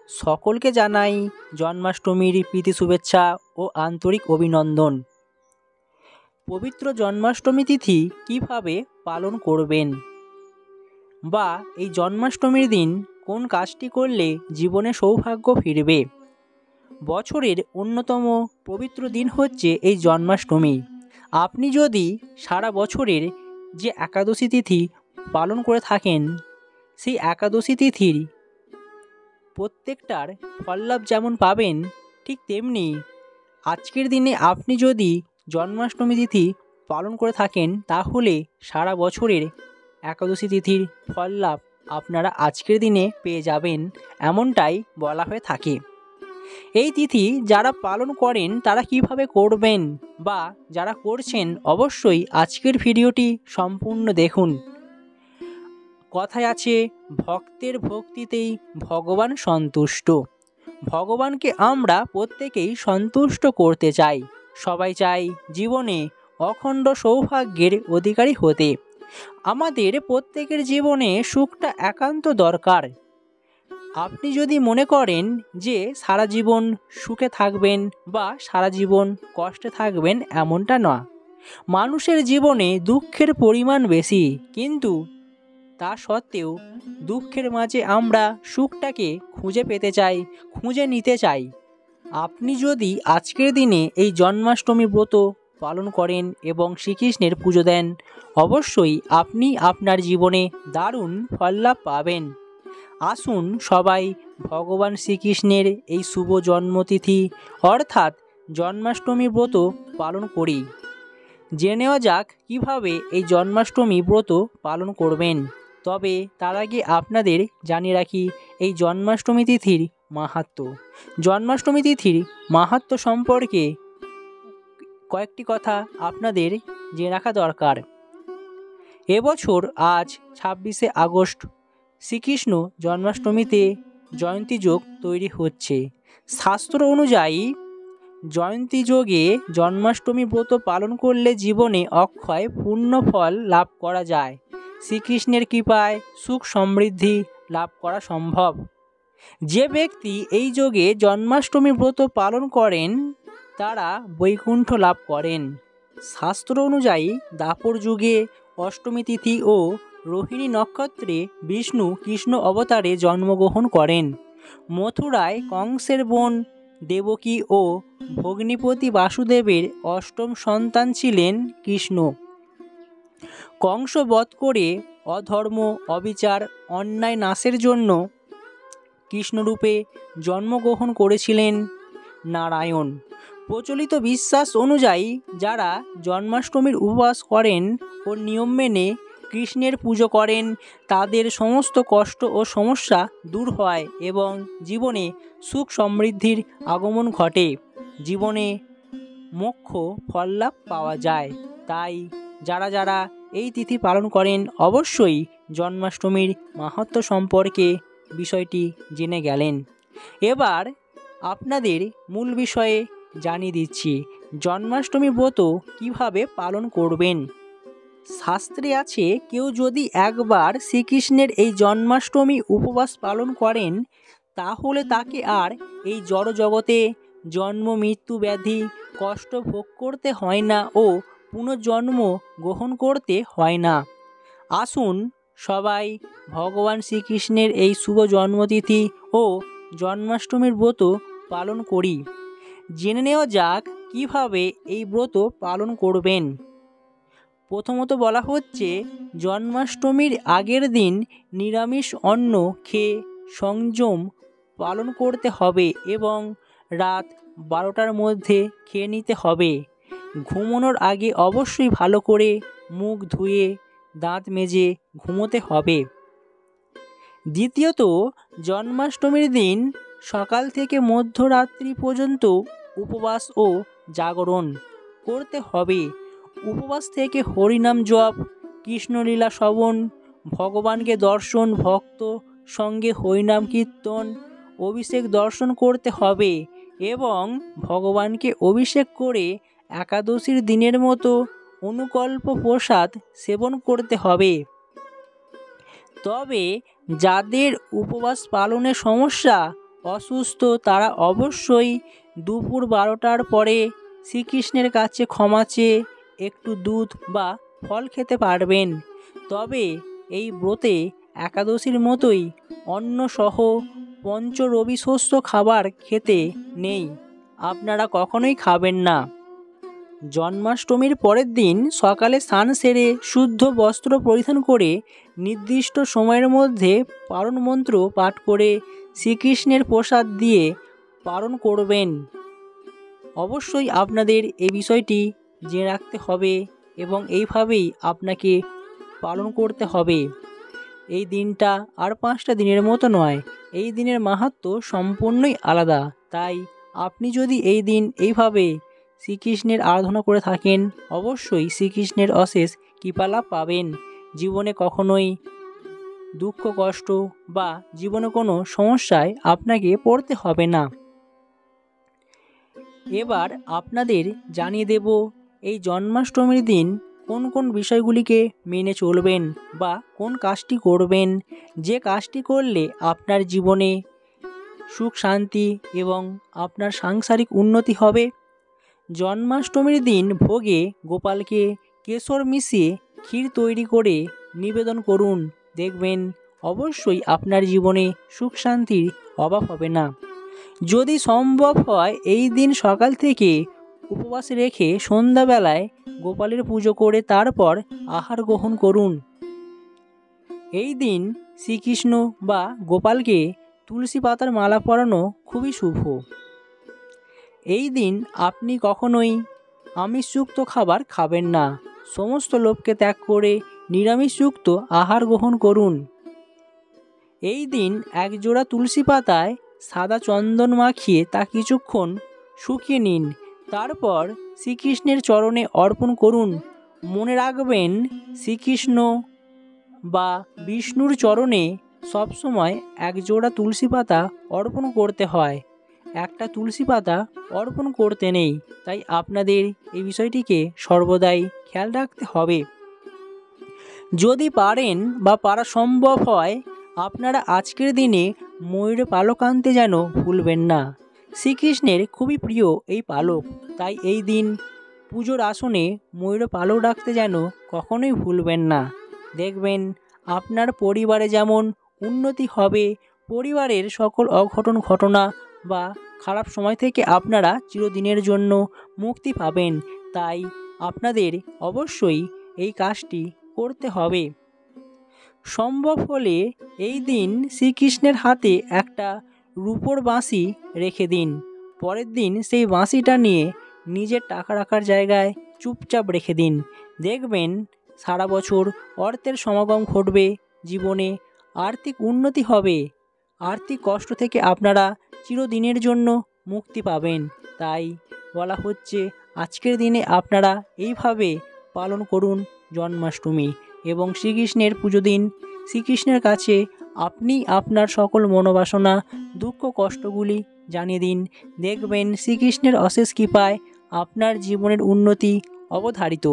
সকলকে জানাই জন্মাষ্টমীর প্রীতি শুভেচ্ছা ও আন্তরিক অভিনন্দন। পবিত্র জন্মাষ্টমী তিথি কিভাবে পালন করবেন, বা এই জন্মাষ্টমীর দিন কোন কাজটি করলে জীবনে সৌভাগ্য ফিরবে। বছরের অন্যতম পবিত্র দিন হচ্ছে এই জন্মাষ্টমী। আপনি যদি সারা বছরের যে একাদশী তিথি পালন করে থাকেন, সেই একাদশী তিথির প্রত্যেকটার ফললাভ যেমন পাবেন, ঠিক তেমনি আজকের দিনে আপনি যদি জন্মাষ্টমী তিথি পালন করে থাকেন, তাহলে সারা বছরের একাদশী তিথির ফললাভ আপনারা আজকের দিনে পেয়ে যাবেন, এমনটাই বলা হয়ে থাকে। এই তিথি যারা পালন করেন তারা কিভাবে করবেন, বা যারা করছেন অবশ্যই আজকের ভিডিওটি সম্পূর্ণ দেখুন। কথায় আছে, ভক্তের ভক্তিতেই ভগবান সন্তুষ্ট। ভগবানকে আমরা প্রত্যেকেই সন্তুষ্ট করতে চাই। সবাই চাই জীবনে অখণ্ড সৌভাগ্যের অধিকারী হতে। আমাদের প্রত্যেকের জীবনে সুখটা একান্ত দরকার। আপনি যদি মনে করেন যে সারা জীবন সুখে থাকবেন বা সারা জীবন কষ্টে থাকবেন, এমনটা না। মানুষের জীবনে দুঃখের পরিমাণ বেশি, কিন্তু তা সত্ত্বেও দুঃখের মাঝে আমরা সুখটাকে খুঁজে পেতে চাই, খুঁজে নিতে চাই। আপনি যদি আজকের দিনে এই জন্মাষ্টমী ব্রত পালন করেন এবং শ্রীকৃষ্ণের পুজো দেন, অবশ্যই আপনি আপনার জীবনে দারুণ ফললাভ পাবেন। আসুন সবাই ভগবান শ্রীকৃষ্ণের এই শুভ জন্মতিথি অর্থাৎ জন্মাষ্টমী ব্রত পালন করি। জেনে নেওয়া যাক কীভাবে এই জন্মাষ্টমী ব্রত পালন করবেন। তবে তার আগে আপনাদের জানিয়ে রাখি এই জন্মাষ্টমী তিথির মাহাত্ম্য। জন্মাষ্টমী তিথির মাহাত্ম্য সম্পর্কে কয়েকটি কথা আপনাদের জেনে রাখা দরকার। এবছর আজ 26শে আগস্ট শ্রীকৃষ্ণ জন্মাষ্টমীতে জয়ন্তী যোগ তৈরি হচ্ছে। শাস্ত্র অনুযায়ী জয়ন্তী যোগে জন্মাষ্টমী ব্রত পালন করলে জীবনে অক্ষয় পূর্ণ ফল লাভ করা যায়। শ্রীকৃষ্ণের কৃপায় সুখ সমৃদ্ধি লাভ করা সম্ভব। যে ব্যক্তি এই যোগে জন্মাষ্টমী ব্রত পালন করেন তারা বৈকুণ্ঠ লাভ করেন। শাস্ত্র অনুযায়ী দ্বাপর যুগে অষ্টমী তিথি ও রোহিণী নক্ষত্রে বিষ্ণু কৃষ্ণ অবতারে জন্মগ্রহণ করেন। মথুরায় কংসের বোন দেবকী ও ভগ্নিপতি বাসুদেবের অষ্টম সন্তান ছিলেন কৃষ্ণ। কংস বধ করে অধর্ম, অবিচার, অন্যায় নাশের জন্য কৃষ্ণরূপে জন্মগ্রহণ করেছিলেন নারায়ণ। প্রচলিত বিশ্বাস অনুযায়ী যারা জন্মাষ্টমীর উপবাস করেন ও নিয়ম মেনে কৃষ্ণের পুজো করেন, তাদের সমস্ত কষ্ট ও সমস্যা দূর হয় এবং জীবনে সুখ সমৃদ্ধির আগমন ঘটে। জীবনে মোক্ষ ফললাভ পাওয়া যায়। তাই যারা যারা এই তিথি পালন করেন অবশ্যই জন্মাষ্টমীর মাহাত্ম্য সম্পর্কে বিষয়টি জেনে গেলেন। এবার আপনাদের মূল বিষয়ে জানিয়ে দিচ্ছি জন্মাষ্টমী ব্রত কিভাবে পালন করবেন। শাস্ত্রে আছে, কেউ যদি একবার শ্রীকৃষ্ণের এই জন্মাষ্টমী উপবাস পালন করেন, তাহলে তাকে আর এই জড় জগতে জন্ম, মৃত্যু, ব্যাধি, কষ্ট ভোগ করতে হয় না ও পুনর্জন্ম গ্রহণ করতে হয় না। আসুন সবাই ভগবান শ্রীকৃষ্ণের এই শুভ জন্মতিথি ও জন্মাষ্টমীর ব্রত পালন করি। জেনে নেওয়া যাক কিভাবে এই ব্রত পালন করবেন। প্রথমত বলা হচ্ছে, জন্মাষ্টমীর আগের দিন নিরামিষ অন্ন খেয়ে সংযম পালন করতে হবে এবং রাত 12টার মধ্যে খেয়ে নিতে হবে। ঘুমানোর আগে অবশ্যই ভালো করে মুখ ধুয়ে দাঁত মেজে ঘুমোতে হবে। দ্বিতীয়ত, জন্মাষ্টমীর দিন সকাল থেকে মধ্যরাত্রি পর্যন্ত উপবাস ও জাগরণ করতে হবে। উপবাস থেকে হরিনাম জপ, কৃষ্ণলীলা শ্রবণ, ভগবানকে দর্শন, ভক্ত সঙ্গে হরিনাম কীর্তন, অভিষেক দর্শন করতে হবে এবং ভগবানকে অভিষেক করে একাদশীর দিনের মতো অনুকল্প প্রসাদ সেবন করতে হবে। তবে যাদের উপবাস পালনে সমস্যা অসুস্থ তারা অবশ্যই দুপুর 12টার পরে শ্রীকৃষ্ণের কাছে ক্ষমা চেয়ে একটু দুধ বা ফল খেতে পারবেন। তবে এই ব্রতে একাদশীর মতোই অন্নসহ পঞ্চরবি শস্য খাবার খেতে নেই, আপনারা কখনোই খাবেন না। জন্মাষ্টমীর পরের দিন সকালে স্নান সেরে শুদ্ধ বস্ত্র পরিধান করে নির্দিষ্ট সময়ের মধ্যে পারণ মন্ত্র পাঠ করে শ্রীকৃষ্ণের প্রসাদ দিয়ে পালন করবেন। অবশ্যই আপনাদের এই বিষয়টি জেনে রাখতে হবে এবং এইভাবেই আপনাকে পালন করতে হবে। এই দিনটা আর 5টা দিনের মতো নয়, এই দিনের মাহাত্ম্য সম্পূর্ণই আলাদা। তাই আপনি যদি এই দিন এইভাবে শ্রীকৃষ্ণের আরাধনা করে থাকেন, অবশ্যই শ্রীকৃষ্ণের অশেষ কৃপালাভ পাবেন। জীবনে কখনোই দুঃখ কষ্ট বা জীবনে কোনো সমস্যায় আপনাকে পড়তে হবে না। এবার আপনাদের জানিয়ে দেব এই জন্মাষ্টমীর দিন কোন কোন বিষয়গুলিকে মেনে চলবেন বা কোন কাজটি করবেন, যে কাজটি করলে আপনার জীবনে সুখ শান্তি এবং আপনার সাংসারিক উন্নতি হবে। জন্মাষ্টমীর দিন ভোগে গোপালকে কেশর মিশিয়ে ক্ষীর তৈরি করে নিবেদন করুন, দেখবেন অবশ্যই আপনার জীবনে সুখ শান্তির অভাব হবে না। যদি সম্ভব হয় এই দিন সকাল থেকে উপবাস রেখে সন্ধ্যাবেলায় গোপালের পুজো করে তারপর আহার গ্রহণ করুন। এই দিন শ্রীকৃষ্ণ বা গোপালকে তুলসী পাতার মালা পরানো খুবই শুভ। এই দিন আপনি কখনোই আমিষযুক্ত খাবার খাবেন না, সমস্ত লোভকে ত্যাগ করে নিরামিষযুক্ত আহার গ্রহণ করুন। এই দিন একজোড়া তুলসী পাতায় সাদা চন্দন মাখিয়ে তা কিছুক্ষণ শুকিয়ে নিন, তারপর শ্রীকৃষ্ণের চরণে অর্পণ করুন। মনে রাখবেন শ্রীকৃষ্ণ বা বিষ্ণুর চরণে সবসময় একজোড়া তুলসী পাতা অর্পণ করতে হয়, একটা তুলসী পাতা অর্পণ করতে নেই। তাই আপনাদের এই বিষয়টিকে সর্বদাই খেয়াল রাখতে হবে। যদি পারেন বা পারা সম্ভব হয় আপনারা আজকের দিনে ময়ূর পালক আনতে যেন ভুলবেন না। শ্রীকৃষ্ণের খুবই প্রিয় এই পালক, তাই এই দিন পুজোর আসনে ময়ূর পালক রাখতে যেন কখনোই ভুলবেন না। দেখবেন আপনার পরিবারে যেমন উন্নতি হবে, পরিবারের সকল অঘটন ঘটনা বা খারাপ সময় থেকে আপনারা চিরদিনের জন্য মুক্তি পাবেন। তাই আপনাদের অবশ্যই এই কাজটি করতে হবে। সম্ভব হলে এই দিন শ্রীকৃষ্ণের হাতে একটা রূপোর বাঁশি রেখে দিন, পরের দিন সেই বাঁশিটা নিয়ে নিজের টাকা রাখার জায়গায় চুপচাপ রেখে দিন, দেখবেন সারা বছর অর্থের সমাগম ঘটবে, জীবনে আর্থিক উন্নতি হবে, আর্থিক কষ্ট থেকে আপনারা চিরদিনের জন্য মুক্তি পাবেন। তাই বলা হচ্ছে আজকের দিনে আপনারা এইভাবে পালন করুন জন্মাষ্টমী এবং শ্রীকৃষ্ণের পুজো দিন। শ্রীকৃষ্ণের কাছে আপনি আপনার সকল মনোবাসনা দুঃখ কষ্টগুলি জানিয়ে দিন, দেখবেন শ্রীকৃষ্ণের অশেষ কৃপায় আপনার জীবনের উন্নতি অবধারিত।